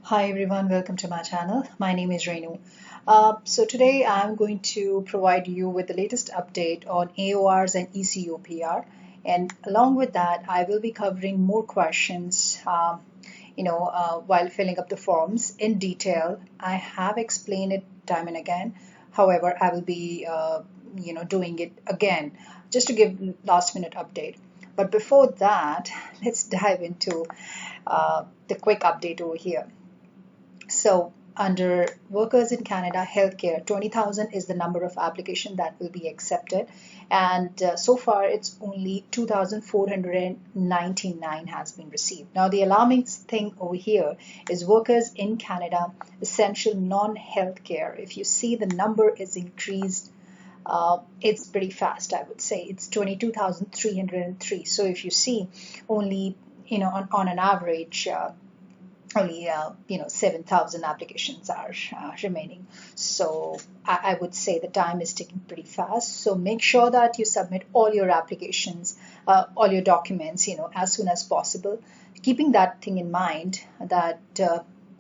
Hi everyone, welcome to my channel. My name is Renu. So today I'm going to provide you with the latest update on AORs and eCOPR, and along with that I will be covering more questions while filling up the forms in detail. I have explained it time and again. However, I will be doing it again just to give last minute update. But before that, let's dive into the quick update over here. So under workers in Canada healthcare, 20,000 is the number of applications that will be accepted, and so far it's only 2,499 has been received. Now the alarming thing over here is workers in Canada essential non-healthcare. If you see, the number is increased. It's pretty fast, I would say. It's 22,303. So if you see, only on an average. Only 7,000 applications are remaining. So I would say the time is ticking pretty fast. So make sure that you submit all your applications, all your documents, as soon as possible. Keeping that thing in mind that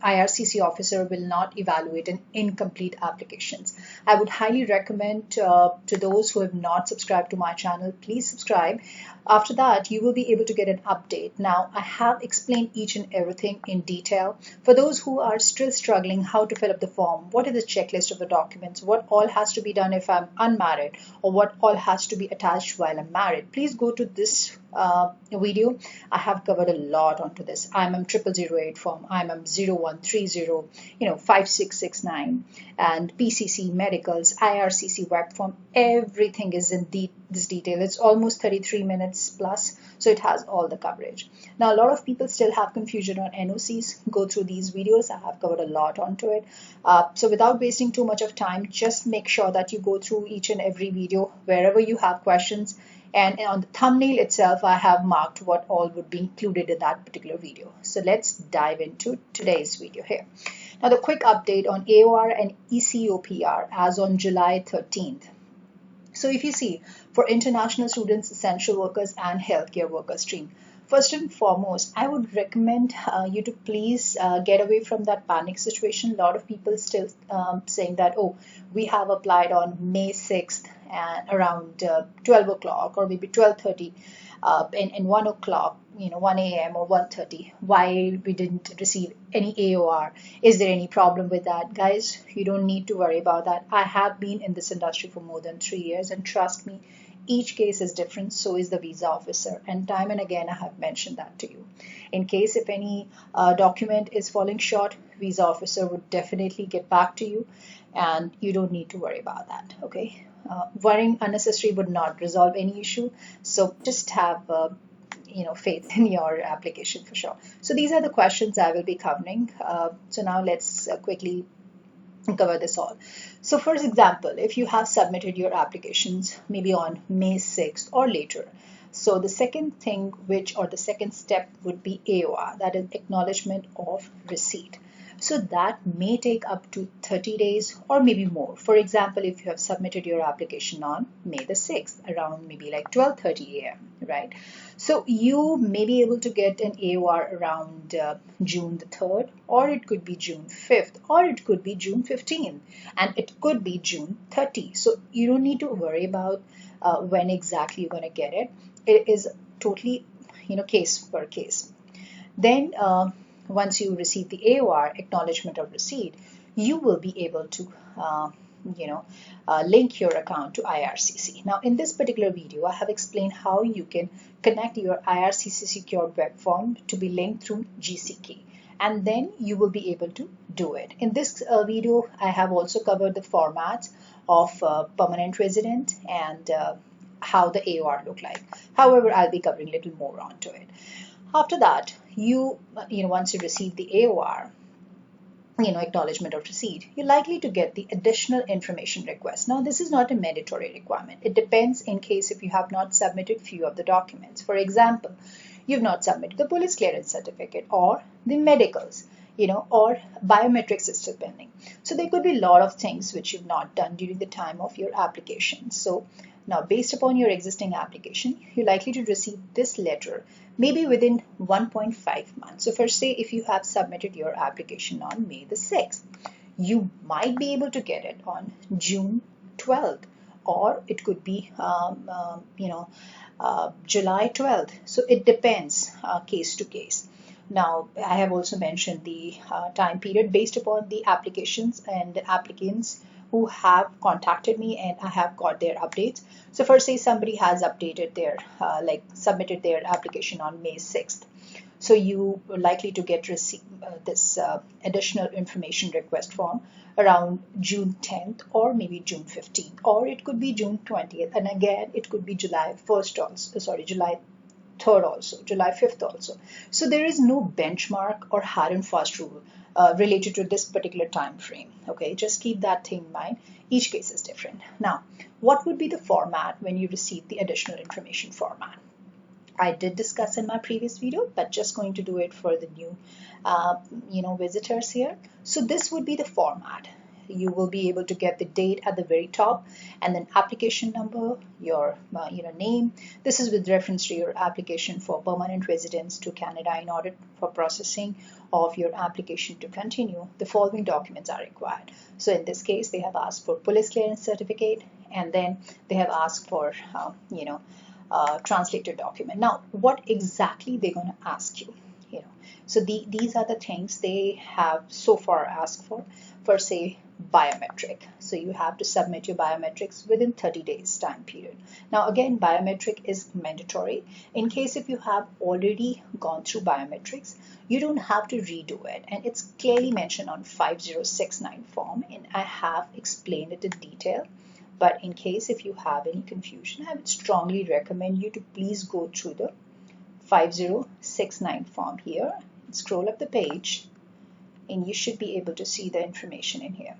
IRCC officer will not evaluate an incomplete applications. I would highly recommend to those who have not subscribed to my channel, please subscribe. After that, you will be able to get an update. Now, I have explained each and everything in detail. For those who are still struggling how to fill up the form, what is the checklist of the documents, what all has to be done if I'm unmarried, or what all has to be attached while I'm married, please go to this video. I have covered a lot onto this. IMM 0008 form, IMM 0130, 5669, and PCC medicals, IRCC web form. Everything is in this detail. It's almost 33 minutes plus, so it has all the coverage. Now, a lot of people still have confusion on NOCs. Go through these videos. I have covered a lot onto it. So without wasting too much of time, just make sure that you go through each and every video wherever you have questions. And on the thumbnail itself, I have marked what all would be included in that particular video. So let's dive into today's video here. Now, the quick update on AOR and eCOPR as on July 13th. So if you see, for international students, essential workers, and healthcare worker stream, first and foremost, I would recommend you to please get away from that panic situation. A lot of people still saying that, oh, we have applied on May 6th and around 12 o'clock or maybe 12:30 and 1 o'clock, 1 a.m. or 1:30. Why we didn't receive any AOR? Is there any problem with that? Guys, you don't need to worry about that. I have been in this industry for more than 3 years, and trust me, each case is different. So is the visa officer, and time and again I have mentioned that to you. In case if any document is falling short, visa officer would definitely get back to you, and you don't need to worry about that. Okay, worrying unnecessary would not resolve any issue. So just have faith in your application for sure. So these are the questions I will be covering. So now let's quickly cover this all. So for example, if you have submitted your applications maybe on May 6th or later, so the second thing the second step would be AOR, that is acknowledgement of receipt. So that may take up to 30 days or maybe more. For example, if you have submitted your application on May the 6th, around maybe like 12:30 a.m., right? So you may be able to get an AOR around June the 3rd, or it could be June 5th, or it could be June 15th, and it could be June 30. So you don't need to worry about when exactly you're going to get it. It is totally, case per case. Then once you receive the AOR, acknowledgement of receipt, you will be able to link your account to IRCC. Now, in this particular video, I have explained how you can connect your IRCC secured web form to be linked through GCK, and then you will be able to do it. In this video, I have also covered the formats of permanent resident and how the AOR look like. However, I'll be covering a little more onto it. After that, once you receive the AOR, acknowledgement of receipt, you're likely to get the additional information request. Now, this is not a mandatory requirement. It depends in case if you have not submitted few of the documents. For example, you've not submitted the police clearance certificate or the medicals, or biometrics is still pending. So there could be a lot of things which you've not done during the time of your application. So now, based upon your existing application, you're likely to receive this letter maybe within 1.5 months. So first, say if you have submitted your application on May the 6th, you might be able to get it on June 12th, or it could be July 12th. So it depends case to case. Now, I have also mentioned the time period based upon the applications and the applicants who have contacted me, and I have got their updates. So first, say somebody has updated their submitted their application on May 6th. So you are likely to get this additional information request form around June 10th or maybe June 15th, or it could be June 20th, and again it could be July 1st also, July 3rd also, July 5th also. So there is no benchmark or hard and fast rule related to this particular time frame. Okay, just keep that thing in mind. Each case is different. Now, what would be the format when you receive the additional information format? I did discuss in my previous video, but just going to do it for the new visitors here. So this would be the format. You will be able to get the date at the very top, and then application number, your name. This is with reference to your application for permanent residence to Canada. In order for processing of your application to continue, the following documents are required. So in this case, they have asked for police clearance certificate, and then they have asked for translated document. Now, what exactly they're going to ask you? So these are the things they have so far asked for say biometric. So you have to submit your biometrics within 30 days time period. Now again, biometric is mandatory. In case if you have already gone through biometrics, you don't have to redo it, and it's clearly mentioned on 5069 form, and I have explained it in detail. But in case if you have any confusion, I would strongly recommend you to please go through the 5069 form here, scroll up the page, and you should be able to see the information in here.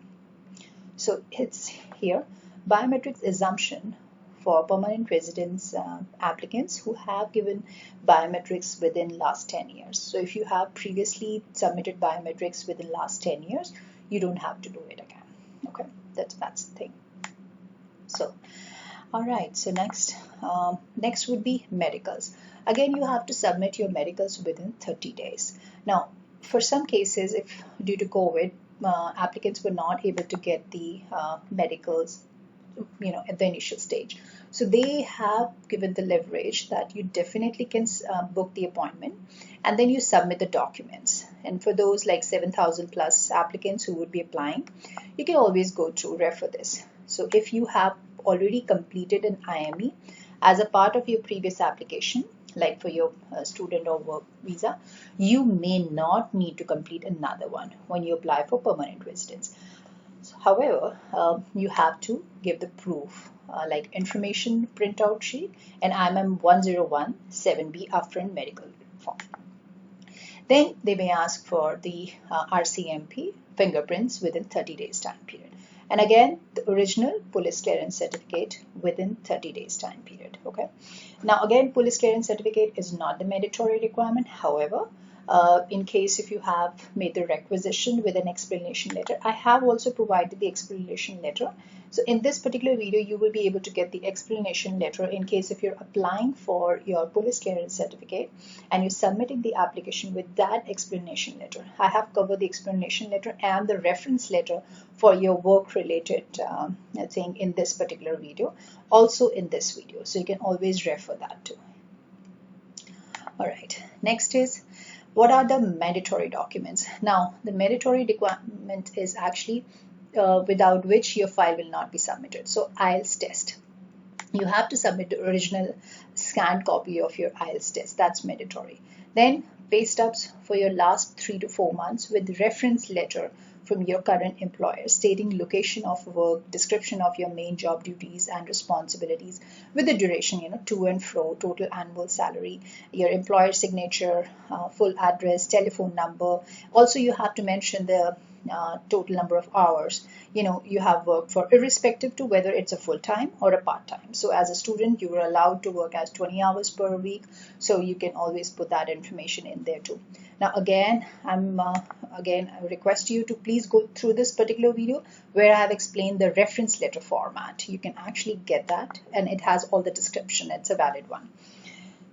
So it's here, biometrics assumption for permanent residence applicants who have given biometrics within last 10 years. So if you have previously submitted biometrics within last 10 years, you don't have to do it again. Okay, that's the thing. So, all right, so next would be medicals. Again, you have to submit your medicals within 30 days. Now, for some cases, if due to COVID, applicants were not able to get the medicals, at the initial stage. So they have given the leverage that you definitely can book the appointment, and then you submit the documents. And for those like 7,000 plus applicants who would be applying, you can always go to refer this. So if you have already completed an IME as a part of your previous application, like for your student or work visa, you may not need to complete another one when you apply for permanent residence. However, you have to give the proof like information printout sheet and IMM 101 7B upfront medical form. Then they may ask for the RCMP fingerprints within 30 days time period. And again, the original police clearance certificate within 30 days time period. Okay. Now again, police clearance certificate is not the mandatory requirement. However, in case if you have made the requisition with an explanation letter, I have also provided the explanation letter. So in this particular video, you will be able to get the explanation letter in case if you're applying for your police clearance certificate and you're submitting the application with that explanation letter. I have covered the explanation letter and the reference letter for your work related thing in this particular video, also in this video. So you can always refer that too. All right, next is, what are the mandatory documents? Now, the mandatory requirement is actually without which your file will not be submitted. So IELTS test. You have to submit the original scanned copy of your IELTS test. That's mandatory. Then pay stubs for your last 3 to 4 months with reference letter from your current employer stating location of work, description of your main job duties and responsibilities with the duration, to and fro, total annual salary, your employer signature, full address, telephone number. Also, you have to mention the total number of hours you have worked for, irrespective to whether it's a full-time or a part-time. So as a student, you were allowed to work as 20 hours per week, so you can always put that information in there too. Now again, I request you to please go through this particular video where I have explained the reference letter format. You can actually get that, and it has all the description. It's a valid one.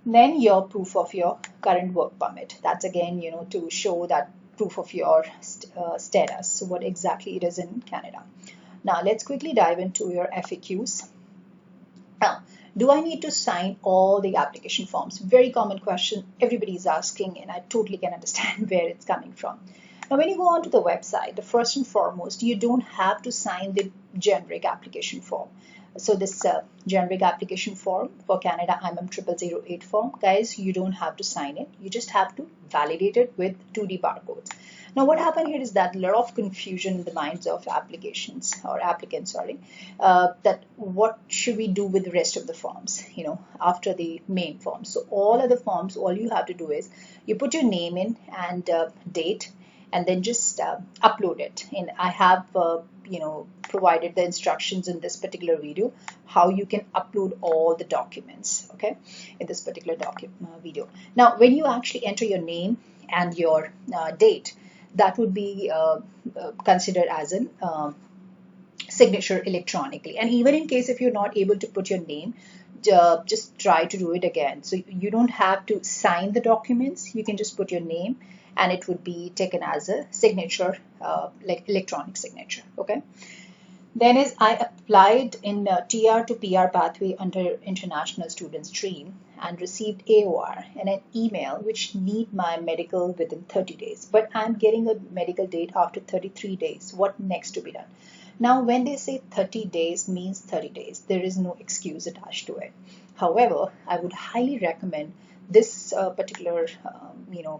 Then your proof of your current work permit. That's again, to show that proof of your status, so what exactly it is in Canada. Now let's quickly dive into your FAQs. Now, do I need to sign all the application forms? Very common question everybody is asking, and I totally can understand where it's coming from. Now, when you go onto the website, the first and foremost, you don't have to sign the generic application form. So this generic application form for Canada IMM0008 form, guys, you don't have to sign it. You just have to validate it with 2D barcodes. Now, what happened here is that a lot of confusion in the minds of applicants, that what should we do with the rest of the forms, after the main form. So all of the forms, all you have to do is you put your name in and date, and then just upload it. And I have, provided the instructions in this particular video how you can upload all the documents, okay, in this particular video. Now, when you actually enter your name and your date, that would be considered as an signature electronically. And even in case if you're not able to put your name, just try to do it again. So you don't have to sign the documents. You can just put your name and it would be taken as a signature, like electronic signature, okay? Then is I applied in TR to PR pathway under international student stream and received AOR and an email which need my medical within 30 days. But I'm getting a medical date after 33 days. What next to be done? Now, when they say 30 days means 30 days, there is no excuse attached to it. However, I would highly recommend this particular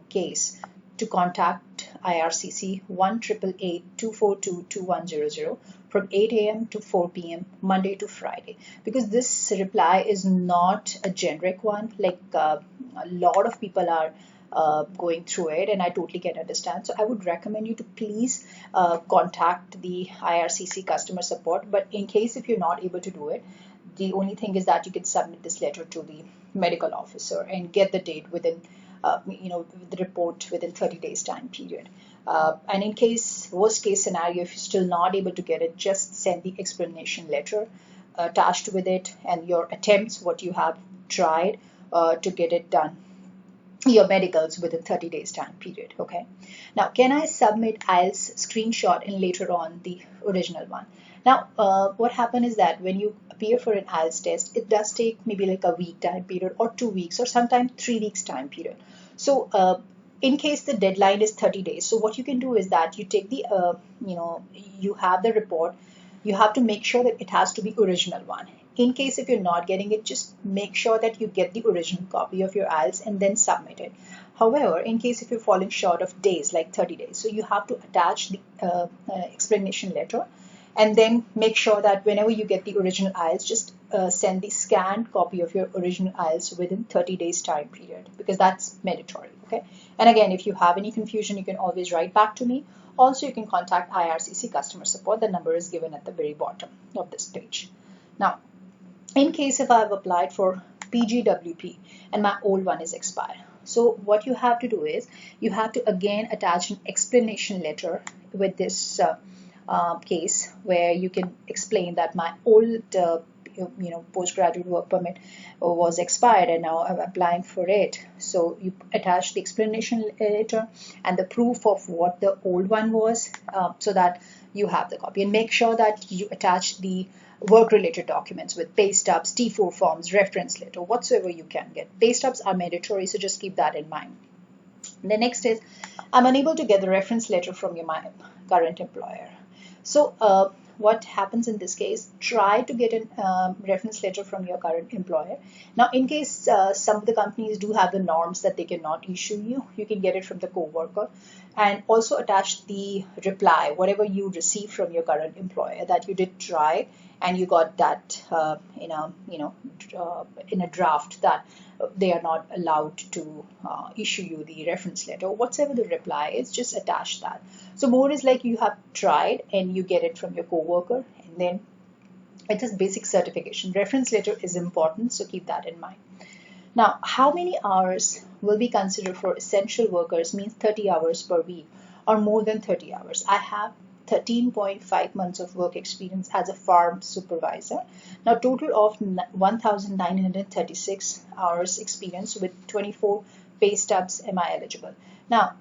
case to contact IRCC 1-888-242-2100 from 8 a.m. to 4 p.m. Monday to Friday, because this reply is not a generic one. Like a lot of people are going through it, and I totally can understand. So I would recommend you to please contact the IRCC customer support. But in case if you're not able to do it, the only thing is that you can submit this letter to the medical officer and get the date within the report within 30 days time period. And in case, worst case scenario, if you're still not able to get it, just send the explanation letter attached with it and your attempts, what you have tried to get it done, your medicals within 30 days time period, okay? Now, can I submit IELTS screenshot and later on the original one? Now, what happened is that when you appear for an IELTS test, it does take maybe like a week time period or 2 weeks or sometimes 3 weeks time period. So in case the deadline is 30 days, so what you can do is that you take the, you have the report, you have to make sure that it has to be original one. In case if you're not getting it, just make sure that you get the original copy of your IELTS and then submit it. However, in case if you're falling short of days, like 30 days, so you have to attach the explanation letter and then make sure that whenever you get the original IELTS, just send the scanned copy of your original IELTS within 30 days time period, because that's mandatory, okay? And again, if you have any confusion, you can always write back to me. Also, you can contact IRCC customer support. The number is given at the very bottom of this page. Now, in case if I've applied for PGWP and my old one is expired, so what you have to do is you have to again attach an explanation letter with this case where you can explain that my old postgraduate work permit was expired and now I'm applying for it. So you attach the explanation letter and the proof of what the old one was, so that you have the copy, and make sure that you attach the work-related documents with pay stubs, T4 forms, reference letter, whatsoever you can get. Pay stubs are mandatory, so just keep that in mind. The next is, I'm unable to get the reference letter from my current employer. So what happens in this case, try to get a reference letter from your current employer. Now, in case some of the companies do have the norms that they cannot issue you, you can get it from the co-worker, and also attach the reply, whatever you receive from your current employer, that you did try and you got that in a draft that they are not allowed to issue you the reference letter. Whatever the reply is, just attach that. So more is like you have tried and you get it from your coworker, and then it is basic certification. Reference letter is important, so keep that in mind. Now, how many hours will be considered for essential workers means 30 hours per week or more than 30 hours. I have 13.5 months of work experience as a farm supervisor. Now total of 1,936 hours experience with 24 pay stubs am I eligible. Now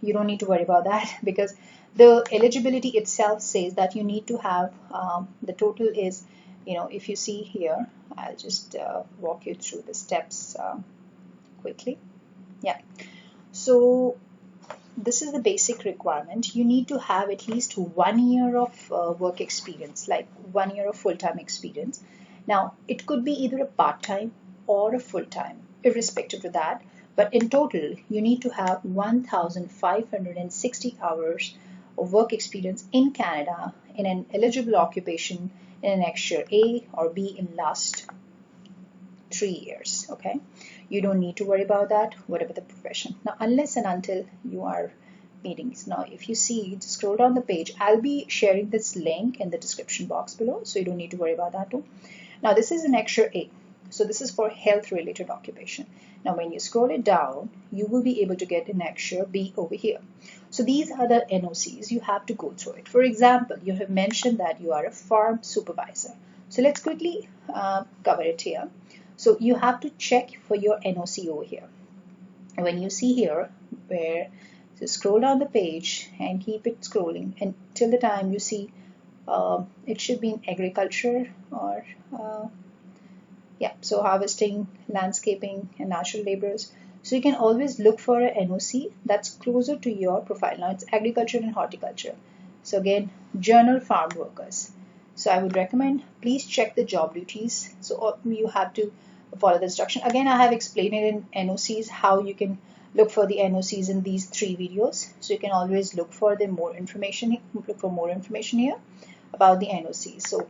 you don't need to worry about that because the eligibility itself says that you need to have the total is, if you see here, I'll just walk you through the steps quickly. Yeah, so this is the basic requirement. You need to have at least 1 year of work experience, like 1 year of full-time experience. Now it could be either a part-time or a full-time, irrespective of that, but in total you need to have 1,560 hours of work experience in Canada in an eligible occupation in an extra A or B in last 3 years. Okay, you don't need to worry about that, whatever the profession. Now unless and until you are meetings. Now if you see, just scroll down the page, I'll be sharing this link in the description box below, so you don't need to worry about that too. Now this is an extra A, so this is for health related occupation. Now when you scroll it down, you will be able to get an extra B over here. So these are the NOCs, you have to go through it. For example, you have mentioned that you are a farm supervisor. So let's quickly cover it here. So you have to check for your NOC over here. When you see here, where so scroll down the page and keep it scrolling until the time you see it should be in agriculture or yeah, so harvesting, landscaping, and natural laborers. So you can always look for a NOC that's closer to your profile. Now it's agriculture and horticulture. So again, journal farm workers. So I would recommend, please check the job duties. So you have to follow the instruction. Again, I have explained it in NOCs, how you can look for the NOCs in these 3 videos. So you can always look for more information here about the NOCs. So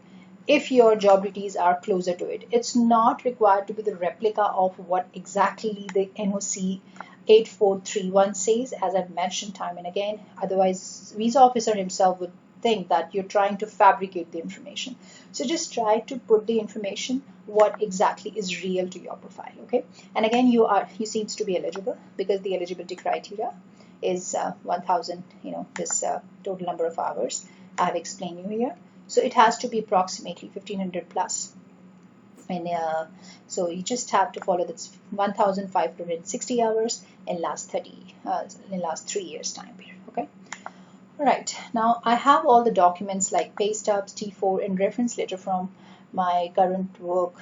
if your job duties are closer to it, it's not required to be the replica of what exactly the NOC 8431 says, as I've mentioned time and again. Otherwise, visa officer himself would think that you're trying to fabricate the information. So just try to put the information what exactly is real to your profile. Okay, and again, you seems to be eligible because the eligibility criteria is 1,000. This total number of hours I have explained you here. So it has to be approximately 1,500 plus. And so you just have to follow this 1,560 hours in last 3 years time period. Okay. All right. Now I have all the documents like pay stubs, T4, and reference letter from my current work.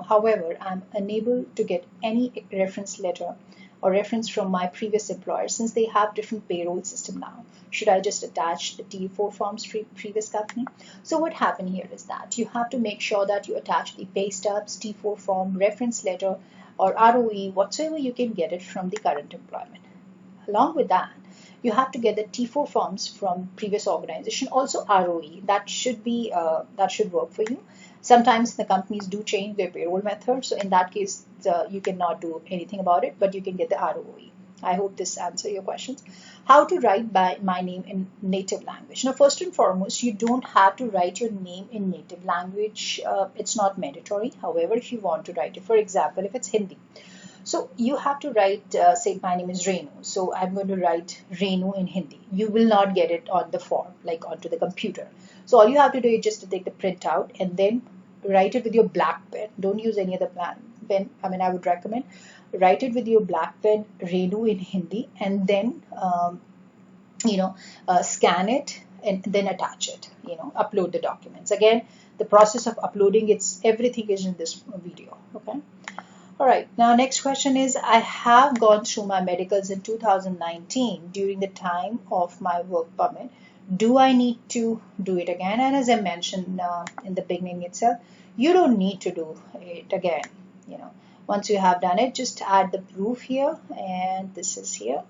However, I'm unable to get any reference letter or reference from my previous employer since they have different payroll system now. Should I just attach the T4 forms to previous company? So what happened here is that you have to make sure that you attach the pay stubs, T4 form, reference letter, or ROE, whatsoever you can get it from the current employment. Along with that, you have to get the T4 forms from previous organization, also ROE. That should work for you. Sometimes the companies do change their payroll method, so in that case, you cannot do anything about it, but you can get the ROE. I hope this answers your questions. How to write by my name in native language. Now, first and foremost, you don't have to write your name in native language. It's not mandatory. However, if you want to write it, for example, if it's Hindi, so you have to write, say my name is Renu. So I'm going to write Renu in Hindi. You will not get it on the form, like onto the computer. So all you have to do is just to take the printout and then write it with your black pen. Don't use any other pen. I mean, I would recommend write it with your black pen, Renu in Hindi, and then scan it and then attach it. Upload the documents. Again, the process of uploading everything is in this video. Okay. All right. Now, next question is, I have gone through my medicals in 2019 during the time of my work permit. Do I need to do it again? And as I mentioned in the beginning itself, you don't need to do it again. Once you have done it, just add the proof here, and this is here.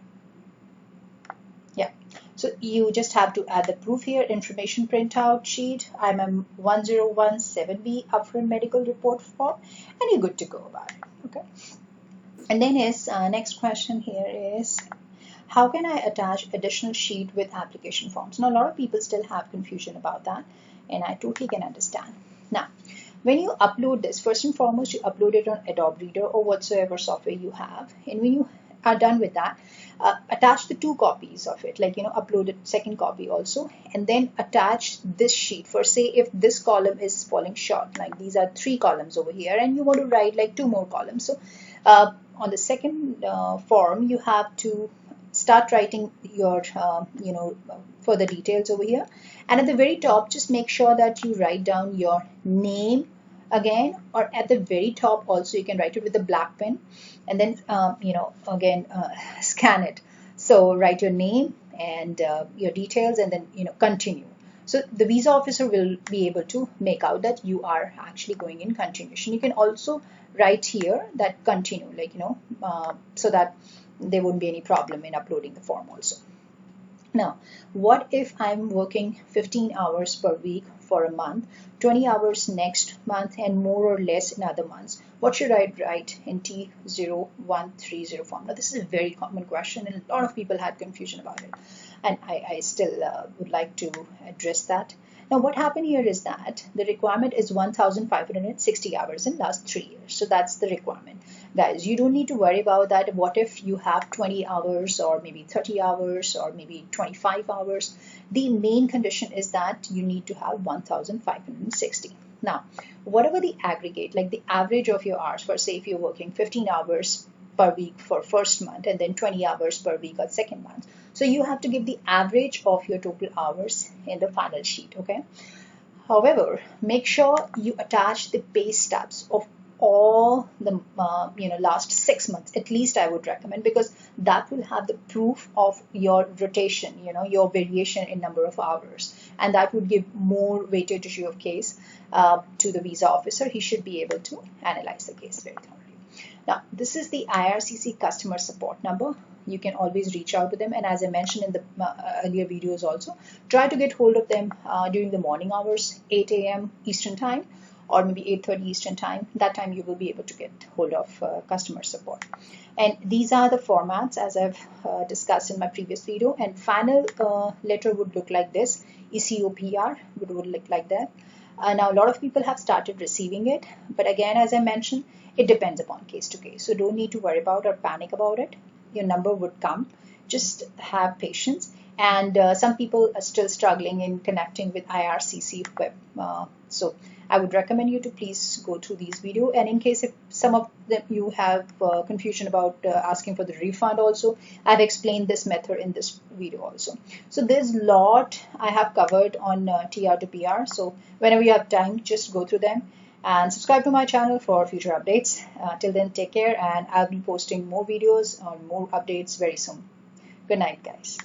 Yeah. So you just have to add the proof here, information printout sheet. I'm a 1017B upfront medical report form, and you're good to go about it. Okay. And then next question here is, how can I attach additional sheet with application forms? Now, a lot of people still have confusion about that, and I totally can understand. Now, when you upload this, first and foremost, you upload it on Adobe Reader or whatsoever software you have. And when you are done with that, attach the 2 copies of it, like, upload the second copy also, and then attach this sheet for, say, if this column is falling short, like these are 3 columns over here, and you want to write like 2 more columns. So on the second form, you have to start writing your, further details over here. And at the very top, just make sure that you write down your name again, or at the very top also you can write it with a black pen, and then again scan it. So write your name and your details, and then continue. So the visa officer will be able to make out that you are actually going in continuation. You can also write here that continue, like so that there won't be any problem in uploading the form also. Now, what if I'm working 15 hours per week for a month, 20 hours next month, and more or less in other months? What should I write in T0130 form? Now, this is a very common question, and a lot of people had confusion about it. And I still would like to address that. Now, what happened here is that the requirement is 1,560 hours in last 3 years. So that's the requirement. Guys, you don't need to worry about that. What if you have 20 hours or maybe 30 hours or maybe 25 hours? The main condition is that you need to have 1,560. Now, whatever the aggregate, like the average of your hours, for say if you're working 15 hours per week for first month and then 20 hours per week or second month. So you have to give the average of your total hours in the final sheet, okay? However, make sure you attach the pay stubs of all the last 6 months, at least I would recommend, because that will have the proof of your rotation, your variation in number of hours, and that would give more weightage to your case to the visa officer. He should be able to analyze the case very thoroughly. Now, this is the IRCC customer support number. You can always reach out to them, and as I mentioned in the earlier videos also, try to get hold of them during the morning hours, 8 a.m. Eastern time, or maybe 8:30 Eastern time. That time you will be able to get hold of customer support. And these are the formats as I've discussed in my previous video. And final letter would look like this. eCOPR would look like that. Now, a lot of people have started receiving it, but again, as I mentioned, it depends upon case to case. So don't need to worry about or panic about it. Your number would come. Just have patience. And some people are still struggling in connecting with IRCC web. So I would recommend you to please go through these videos. And in case if some of them you have confusion about asking for the refund also, I've explained this method in this video also. So there's a lot I have covered on TR to PR. So whenever you have time, just go through them and subscribe to my channel for future updates. Till then, take care, and I'll be posting more videos or more updates very soon. Good night, guys.